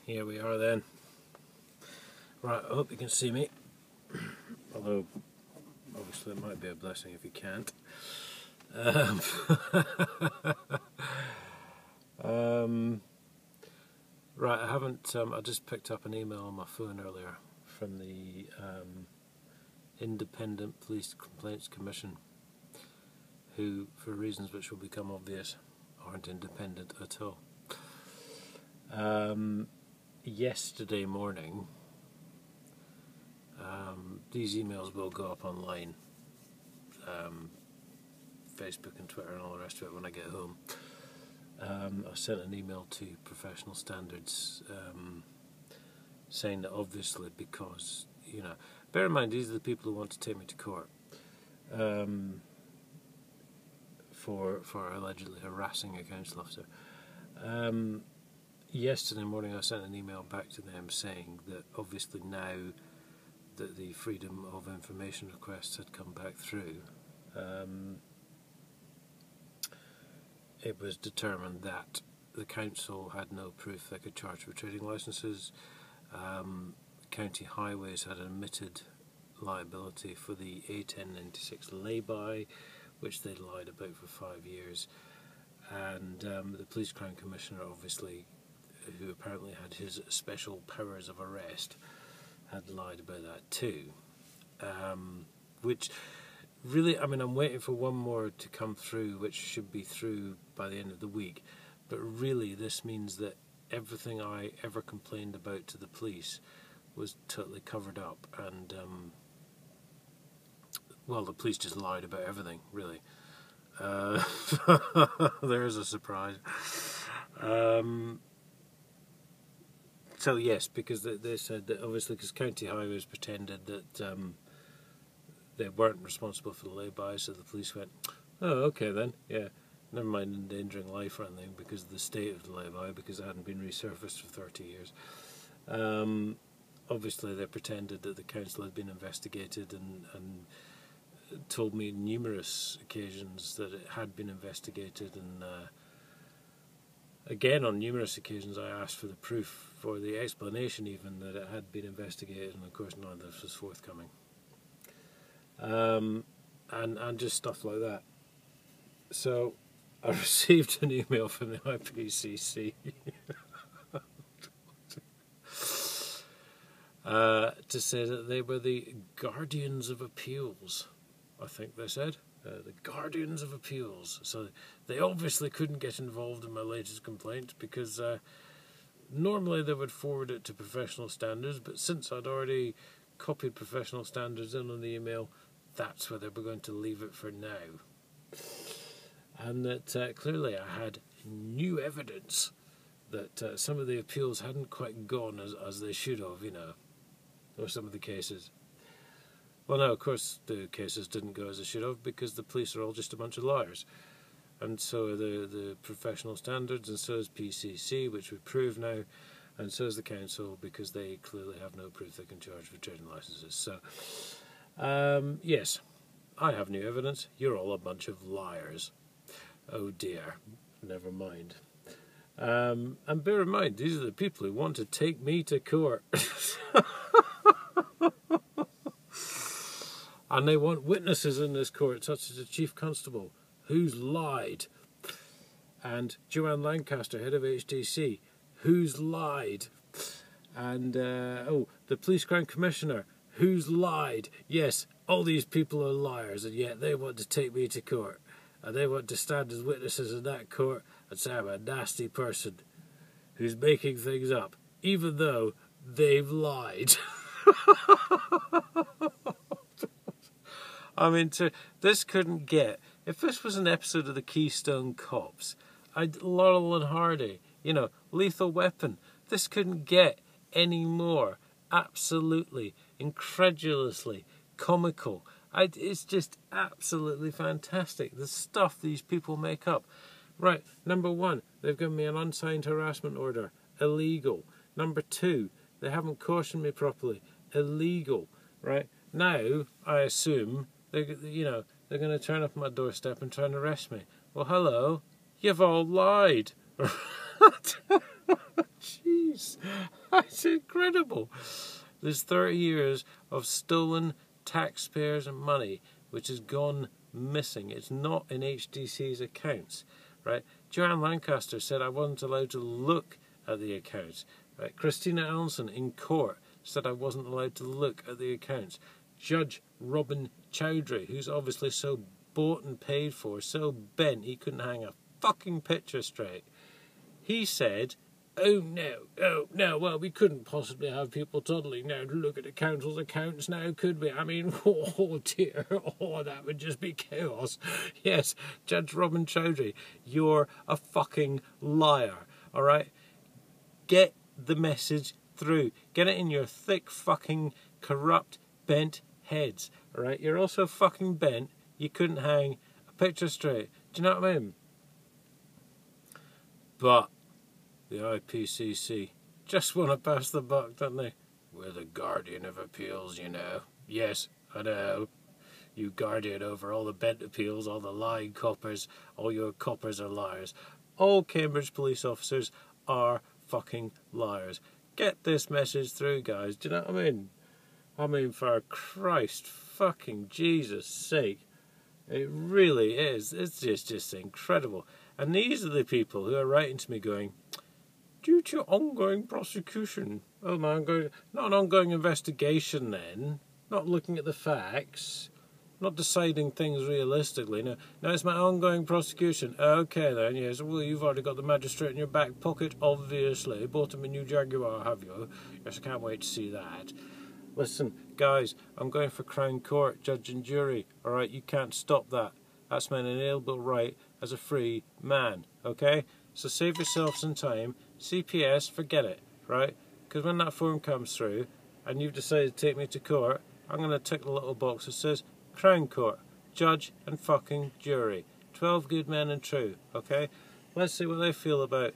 Here we are then. Right, I hope you can see me. Although, obviously it might be a blessing if you can't. Right, I haven't, I just picked up an email on my phone earlier from the Independent Police Complaints Commission, who, for reasons which will become obvious, aren't independent at all. Yesterday morning, these emails will go up online, Facebook and Twitter and all the rest of it when I get home. I sent an email to Professional Standards saying that obviously, because, you know, bear in mind these are the people who want to take me to court for allegedly harassing a council officer. Yesterday morning I sent an email back to them saying that obviously now that the Freedom of Information requests had come back through, it was determined that the council had no proof they could charge for trading licences. County Highways had admitted liability for the A1096 lay-by, which they'd lied about for 5 years, and the Police Crime Commissioner, obviously, who apparently had his special powers of arrest, had lied about that too. Which really, I mean, I'm waiting for one more to come through, which should be through by the end of the week, but really this means that everything I ever complained about to the police was totally covered up, and well, the police just lied about everything, really. There's a surprise. So yes, because they said that obviously because County Highways pretended that they weren't responsible for the lay-by, so the police went, oh, okay then, yeah, never mind endangering life or anything because of the state of the lay-by, because it hadn't been resurfaced for 30 years. Obviously they pretended that the council had been investigated and told me numerous occasions that it had been investigated, and again on numerous occasions I asked for the proof, for the explanation even, that it had been investigated, and of course none of this was forthcoming. And just stuff like that. So I received an email from the IPCC to say that they were the guardians of appeals, I think they said. The guardians of appeals. So they obviously couldn't get involved in my latest complaint because normally they would forward it to Professional Standards, but since I'd already copied Professional Standards in on the email, that's where they were going to leave it for now. And that clearly I had new evidence that some of the appeals hadn't quite gone as they should have, you know, or some of the cases. Well, no, of course the cases didn't go as they should have because the police are all just a bunch of liars. And so are the Professional Standards, and so is PCC, which we prove now, and so is the council, because they clearly have no proof they can charge for trading licences. So, yes, I have new evidence. You're all a bunch of liars. Oh dear, never mind. And bear in mind, these are the people who want to take me to court. And they want witnesses in this court, such as the Chief Constable, who's lied, and Joanne Lancaster, head of HDC, who's lied, and the Police Crime Commissioner, who's lied. Yes, all these people are liars, and yet they want to take me to court, and they want to stand as witnesses in that court and say I'm a nasty person who's making things up, even though they've lied. I mean, this couldn't get... If this was an episode of the Keystone Cops, Laurel and Hardy, you know, Lethal Weapon, this couldn't get any more absolutely, incredulously comical. It's just absolutely fantastic, the stuff these people make up. Right, number one, they've given me an unsigned harassment order. Illegal. Number two, they haven't cautioned me properly. Illegal. Right, now, I assume... they're going to turn up at my doorstep and try and arrest me. Well, hello, you've all lied. Jeez. police. That's incredible. There's 30 years of stolen taxpayers' money, which has gone missing. It's not in HDC's accounts, right? Joanne Lancaster said I wasn't allowed to look at the accounts. Right? Christina Allenson in court said I wasn't allowed to look at the accounts. Judge Robin Chowdhury, who's obviously so bought and paid for, so bent he couldn't hang a fucking picture straight, he said, oh no, well, we couldn't possibly have people toddling now to look at the council's accounts now, could we? I mean, oh dear, that would just be chaos. Yes, Judge Robin Chowdhury, you're a fucking liar, alright? Get the message through. Get it in your thick fucking corrupt bent heads, alright? You're also fucking bent, you couldn't hang a picture straight. Do you know what I mean? But the IPCC just want to pass the buck, don't they? We're the guardian of appeals, you know. Yes, I know. You guardian over all the bent appeals, all the lying coppers, all your coppers are liars. All Cambridge police officers are fucking liars. Get this message through, guys. Do you know what I mean? I mean, for Christ fucking Jesus' sake. It really is. It's just incredible. And these are the people who are writing to me going, due to ongoing prosecution. Oh man, not an ongoing investigation then. Not looking at the facts. Not deciding things realistically. No, it's my ongoing prosecution. Okay then, yes. Well, you've already got the magistrate in your back pocket, obviously. Bought him a new Jaguar, have you? Yes, I can't wait to see that. Listen, guys, I'm going for Crown Court, judge and jury. Alright, you can't stop that. That's my inalienable right as a free man, okay? So save yourself some time. CPS, forget it, right? Because when that form comes through and you've decided to take me to court, I'm going to tick the little box that says Crown Court, judge and fucking jury. 12 good men and true, okay? Let's see what they feel about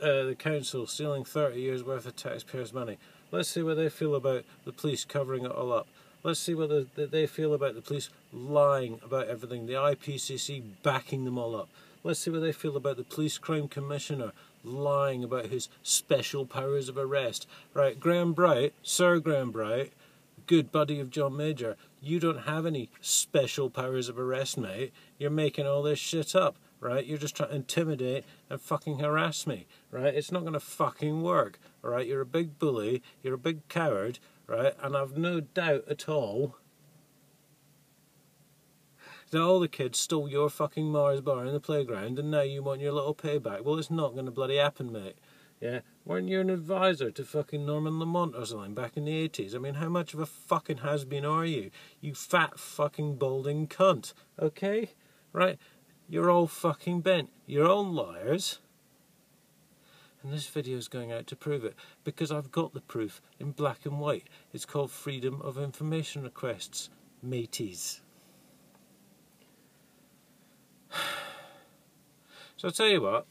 the council stealing 30 years worth of taxpayers' money. Let's see what they feel about the police covering it all up. Let's see what they feel about the police lying about everything, the IPCC backing them all up. Let's see what they feel about the police crime commissioner lying about his special powers of arrest. Right, Graham Bright, Sir Graham Bright, good buddy of John Major, you don't have any special powers of arrest, mate. You're making all this shit up, right? You're just trying to intimidate and fucking harass me, right? It's not going to fucking work, alright? You're a big bully, you're a big coward, right? And I've no doubt at all that all the kids stole your fucking Mars bar in the playground and now you want your little payback. Well, it's not going to bloody happen, mate. Yeah? Weren't you an advisor to fucking Norman Lamont or something back in the 80s? I mean, how much of a fucking has-been are you? You fat fucking balding cunt. Okay? Right? You're all fucking bent. You're all liars. And this video is going out to prove it, because I've got the proof in black and white. It's called Freedom of Information Requests, mateys. So I'll tell you what,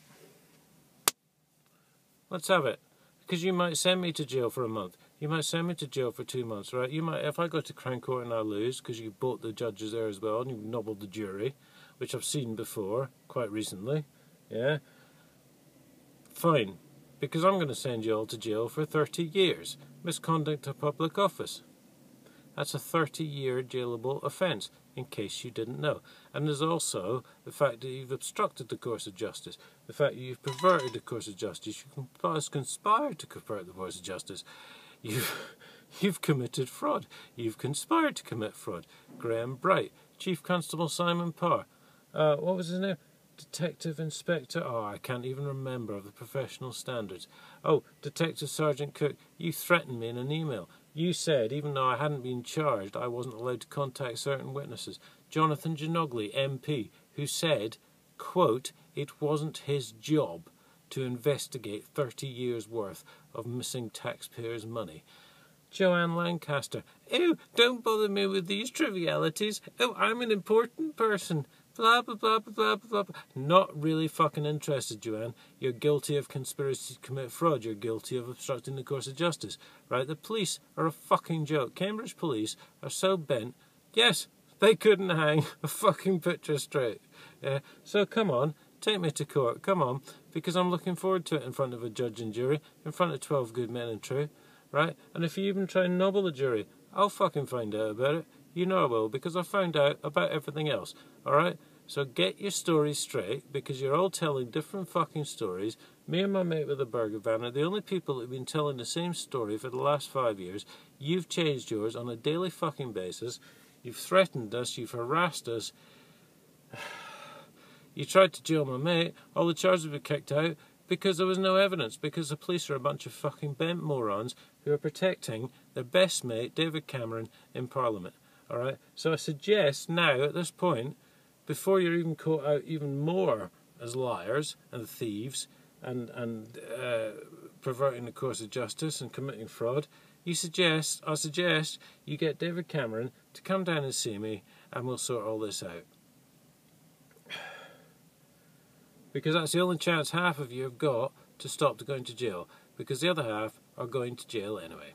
let's have it. Because you might send me to jail for a month. You might send me to jail for 2 months, right? You might, if I go to Crown Court and I lose, because you bought the judges there as well, and you've nobbled the jury, which I've seen before, quite recently, yeah? Fine, because I'm going to send you all to jail for 30 years. Misconduct of public office. That's a 30-year jailable offence, in case you didn't know. And there's also the fact that you've obstructed the course of justice, the fact that you've perverted the course of justice, you conspired to pervert the course of justice, you've committed fraud, you've conspired to commit fraud. Graham Bright, Chief Constable Simon Parr, what was his name? Detective Inspector, oh, I can't even remember of the professional standards. Oh, Detective Sergeant Cook, you threatened me in an email. You said, even though I hadn't been charged, I wasn't allowed to contact certain witnesses. Jonathan Ginogly, MP, who said, quote, it wasn't his job to investigate 30 years' worth of missing taxpayers' money. Joanne Lancaster, oh, don't bother me with these trivialities. Oh, I'm an important person. Blah, blah, blah, blah, blah, blah. Not really fucking interested, Joanne. You're guilty of conspiracy to commit fraud. You're guilty of obstructing the course of justice. Right? The police are a fucking joke. Cambridge police are so bent. Yes, they couldn't hang a fucking picture straight. So come on, Take me to court, come on, because I'm looking forward to it in front of a judge and jury, in front of 12 good men and true, right? And if you even try and nobble the jury, I'll fucking find out about it. You know I will, because I found out about everything else, alright? So get your stories straight, because you're all telling different fucking stories. Me and my mate with the burger van are the only people that have been telling the same story for the last 5 years. You've changed yours on a daily fucking basis. You've threatened us, you've harassed us. You tried to jail my mate, all the charges were kicked out because there was no evidence, because the police are a bunch of fucking bent morons who are protecting their best mate, David Cameron, in Parliament. Alright? So I suggest now, at this point, before you're even caught out even more as liars and thieves and perverting the course of justice and committing fraud, I suggest you get David Cameron to come down and see me, and we'll sort all this out. Because that's the only chance half of you have got to stop going to jail, because the other half are going to jail anyway.